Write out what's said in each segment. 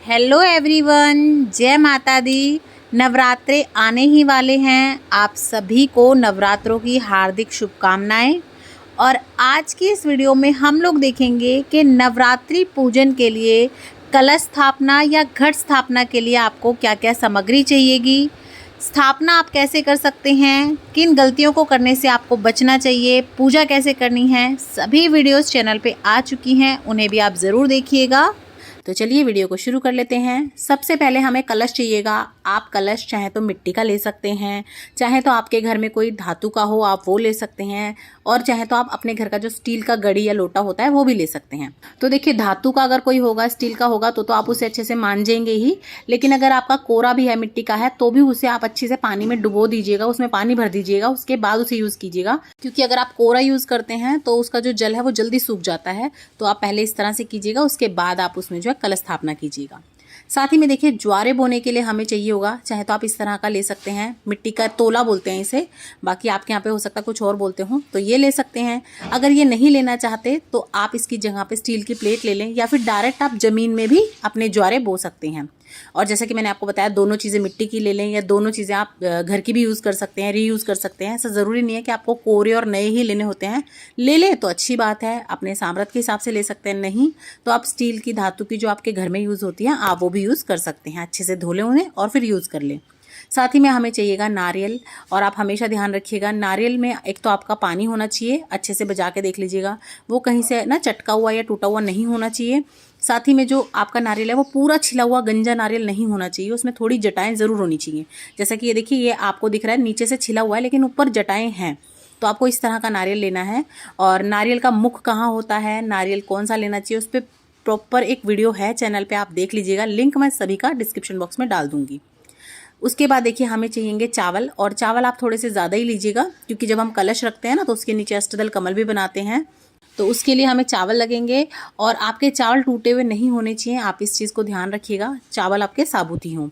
Hello everyone, जय माता दी। नवरात्रे आने ही वाले हैं। आप सभी को नवरात्रों की हार्दिक शुभकामनाएं। और आज की इस वीडियो में हम लोग देखेंगे कि नवरात्रि पूजन के लिए कलश स्थापना या घट स्थापना के लिए आपको क्या क्या सामग्री चाहिएगी, स्थापना आप कैसे कर सकते हैं, किन गलतियों को करने से आपको बचना चाहिए, पूजा कैसे करनी है, सभी वीडियोस चैनल पे आ चुकी हैं, उन्हें भी आप ज़रूर देखिएगा। तो चलिए वीडियो को शुरू कर लेते हैं। सबसे पहले हमें कलश चाहिएगा। आप कलश चाहे तो मिट्टी का ले सकते हैं, चाहे तो आपके घर में कोई धातु का हो आप वो ले सकते हैं, और चाहे तो आप अपने घर का जो स्टील का गड़ी या लोटा होता है वो भी ले सकते हैं। तो देखिए, धातु का अगर कोई होगा, स्टील का होगा तो आप उसे अच्छे से मांजेंगे ही, लेकिन अगर आपका कोरा भी है, मिट्टी का है, तो भी उसे आप अच्छे से पानी में डुबो दीजिएगा, उसमें पानी भर दीजिएगा, उसके बाद उसे यूज़ कीजिएगा। क्योंकि अगर आप कोरा यूज़ करते हैं तो उसका जो जल है वो जल्दी सूख जाता है। तो आप पहले इस तरह से कीजिएगा, उसके बाद आप उसमें जो है कलश स्थापना कीजिएगा। साथ ही में देखिए, ज्वारे बोने के लिए हमें चाहिए होगा, चाहे तो आप इस तरह का ले सकते हैं, मिट्टी का तोला बोलते हैं इसे, बाकी आपके यहाँ पे हो सकता है कुछ और बोलते हो, तो ये ले सकते हैं। अगर ये नहीं लेना चाहते तो आप इसकी जगह पे स्टील की प्लेट ले लें, या फिर डायरेक्ट आप ज़मीन में भी अपने ज्वारे बो सकते हैं। और जैसा कि मैंने आपको बताया, दोनों चीज़ें मिट्टी की ले लें, या दोनों चीज़ें आप घर की भी यूज़ कर सकते हैं, रीयूज़ कर सकते हैं। ऐसा ज़रूरी नहीं है कि आपको कोरे और नए ही लेने होते हैं। ले लें तो अच्छी बात है, अपने सामर्थ्य के हिसाब से ले सकते हैं, नहीं तो आप स्टील की, धातु की जो आपके घर में यूज़ होती है आप वो भी यूज़ कर सकते हैं। अच्छे से धो लें उन्हें और फिर यूज़ कर लें। साथ ही में हमें चाहिएगा नारियल, और आप हमेशा ध्यान रखिएगा, नारियल में एक तो आपका पानी होना चाहिए, अच्छे से बजा के देख लीजिएगा, वो कहीं से ना चटका हुआ या टूटा हुआ नहीं होना चाहिए। साथ ही में जो आपका नारियल है वो पूरा छिला हुआ गंजा नारियल नहीं होना चाहिए, उसमें थोड़ी जटाएं ज़रूर होनी चाहिए। जैसा कि ये देखिए, ये आपको दिख रहा है नीचे से छिला हुआ है लेकिन ऊपर जटाएं हैं, तो आपको इस तरह का नारियल लेना है। और नारियल का मुख कहाँ होता है, नारियल कौन सा लेना चाहिए, उस पर प्रॉपर एक वीडियो है चैनल पे, आप देख लीजिएगा, लिंक मैं सभी का डिस्क्रिप्शन बॉक्स में डाल दूँगी। उसके बाद देखिए, हमें चाहिएंगे चावल, और चावल आप थोड़े से ज़्यादा ही लीजिएगा, क्योंकि जब हम कलश रखते हैं ना तो उसके नीचे अष्टदल कमल भी बनाते हैं, तो उसके लिए हमें चावल लगेंगे। और आपके चावल टूटे हुए नहीं होने चाहिए, आप इस चीज़ को ध्यान रखिएगा, चावल आपके साबुत ही हों।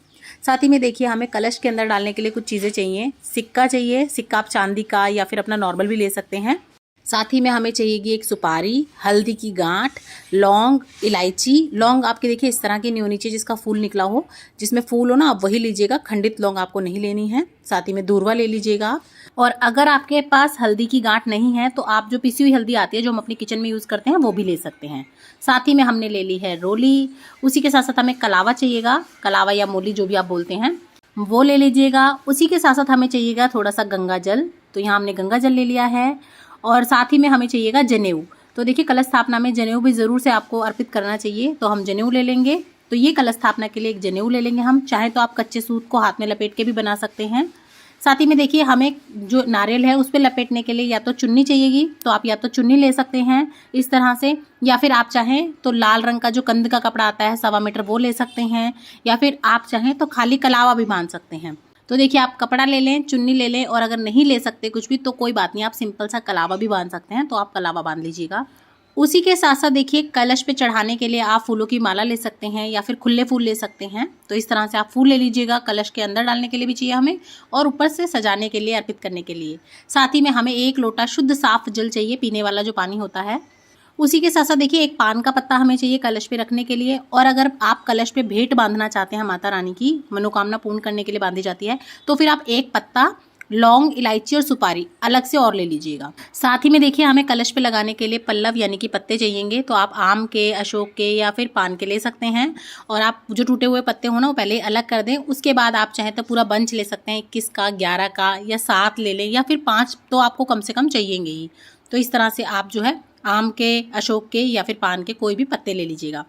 साथ ही में देखिए, हमें कलश के अंदर डालने के लिए कुछ चीज़ें चाहिए। सिक्का चाहिए, सिक्का आप चांदी का या फिर अपना नॉर्मल भी ले सकते हैं। साथ ही में हमें चाहिएगी एक सुपारी, हल्दी की गांठ, लौंग, इलायची। लौंग आपके देखिए इस तरह की नहीं होनी चाहिए जिसका फूल निकला हो, जिसमें फूल हो ना आप वही लीजिएगा, खंडित लौंग आपको नहीं लेनी है। साथ ही में दूर्वा ले लीजिएगा आप। और अगर आपके पास हल्दी की गांठ नहीं है तो आप जो पिसी हुई हल्दी आती है जो हम अपने किचन में यूज़ करते हैं वो भी ले सकते हैं। साथ ही में हमने ले ली है रोली। उसी के साथ साथ हमें कलावा चाहिएगा, कलावा या मोली जो भी आप बोलते हैं वो ले लीजिएगा। उसी के साथ साथ हमें चाहिएगा थोड़ा सा गंगा जल, तो यहाँ हमने गंगा जल ले लिया है। और साथ ही में हमें चाहिएगा जनेऊ। तो देखिए, कलश स्थापना में जनेऊ भी ज़रूर से आपको अर्पित करना चाहिए, तो हम जनेऊ ले लेंगे। तो ये कलश स्थापना के लिए एक जनेऊ ले लेंगे हम, चाहे तो आप कच्चे सूत को हाथ में लपेट के भी बना सकते हैं। साथ ही में देखिए, हमें जो नारियल है उस पर लपेटने के लिए या तो चुन्नी चाहिएगी, तो आप या तो चुन्नी ले सकते हैं इस तरह से, या फिर आप चाहें तो लाल रंग का जो कंद का कपड़ा आता है 1.25 मीटर वो ले सकते हैं, या फिर आप चाहें तो खाली कलावा भी बांध सकते हैं। तो देखिए, आप कपड़ा ले लें, चुन्नी ले लें, और अगर नहीं ले सकते कुछ भी तो कोई बात नहीं, आप सिंपल सा कलावा भी बांध सकते हैं, तो आप कलावा बांध लीजिएगा। उसी के साथ साथ देखिए, कलश पे चढ़ाने के लिए आप फूलों की माला ले सकते हैं या फिर खुले फूल ले सकते हैं। तो इस तरह से आप फूल ले लीजिएगा, कलश के अंदर डालने के लिए भी चाहिए हमें, और ऊपर से सजाने के लिए, अर्पित करने के लिए। साथ ही में हमें 1 लोटा शुद्ध साफ जल चाहिए, पीने वाला जो पानी होता है। उसी के साथ साथ देखिए, एक पान का पत्ता हमें चाहिए कलश पे रखने के लिए। और अगर आप कलश पे भेंट बांधना चाहते हैं, माता रानी की मनोकामना पूर्ण करने के लिए बांधी जाती है, तो फिर आप 1 पत्ता, लौंग, इलायची और सुपारी अलग से और ले लीजिएगा। साथ ही में देखिए, हमें कलश पे लगाने के लिए पल्लव यानी कि पत्ते चाहिएंगे, तो आप आम के, अशोक के या फिर पान के ले सकते हैं। और आप जो टूटे हुए पत्ते हो ना वो पहले अलग कर दें, उसके बाद आप चाहें तो पूरा बंच ले सकते हैं, 21 का, 11 का या 7 ले लें, या फिर 5 तो आपको कम से कम चाहिएंगे ही। तो इस तरह से आप जो है आम के, अशोक के या फिर पान के कोई भी पत्ते ले लीजिएगा।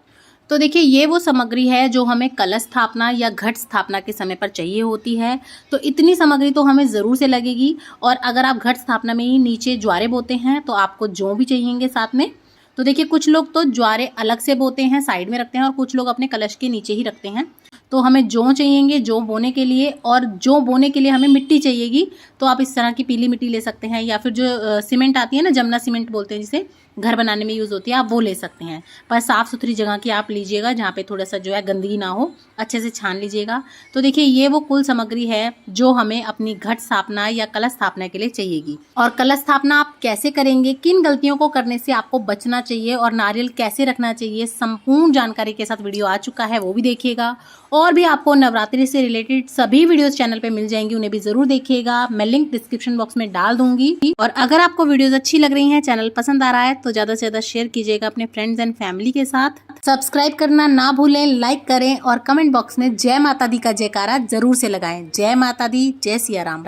तो देखिए, ये वो सामग्री है जो हमें कलश स्थापना या घट स्थापना के समय पर चाहिए होती है। तो इतनी सामग्री तो हमें ज़रूर से लगेगी। और अगर आप घट स्थापना में ही नीचे ज्वारे बोते हैं तो आपको जौ भी चाहिएंगे साथ में। तो देखिए, कुछ लोग तो ज्वारे अलग से बोते हैं, साइड में रखते हैं, और कुछ लोग अपने कलश के नीचे ही रखते हैं। तो हमें जौ चाहिएंगे जौ बोने के लिए, और जौ बोने के लिए हमें मिट्टी चाहिएगी। तो आप इस तरह की पीली मिट्टी ले सकते हैं, या फिर जो सीमेंट आती है ना, जमुना सीमेंट बोलते हैं जिसे, घर बनाने में यूज़ होती है, आप वो ले सकते हैं। पर साफ़ सुथरी जगह की आप लीजिएगा जहाँ पे थोड़ा सा जो है गंदगी ना हो, अच्छे से छान लीजिएगा। तो देखिए ये वो कुल सामग्री है जो हमें अपनी घट स्थापना या कलश स्थापना के लिए चाहिएगी। और कलश स्थापना आप कैसे करेंगे, किन गलतियों को करने से आपको बचना चाहिए और नारियल कैसे रखना चाहिए, संपूर्ण जानकारी के साथ वीडियो आ चुका है, वो भी देखिएगा। और भी आपको नवरात्रि से रिलेटेड सभी वीडियोस चैनल पे मिल जाएंगी, उन्हें भी जरूर देखिएगा। मैं लिंक डिस्क्रिप्शन बॉक्स में डाल दूंगी। और अगर आपको वीडियोस अच्छी लग रही हैं, चैनल पसंद आ रहा है, तो ज्यादा से ज्यादा शेयर कीजिएगा अपने फ्रेंड्स एंड फैमिली के साथ। सब्सक्राइब करना ना भूलें, लाइक करें और कमेंट बॉक्स में जय माता दी का जयकारा जरूर से लगाएं। जय माता दी, जय सिया राम।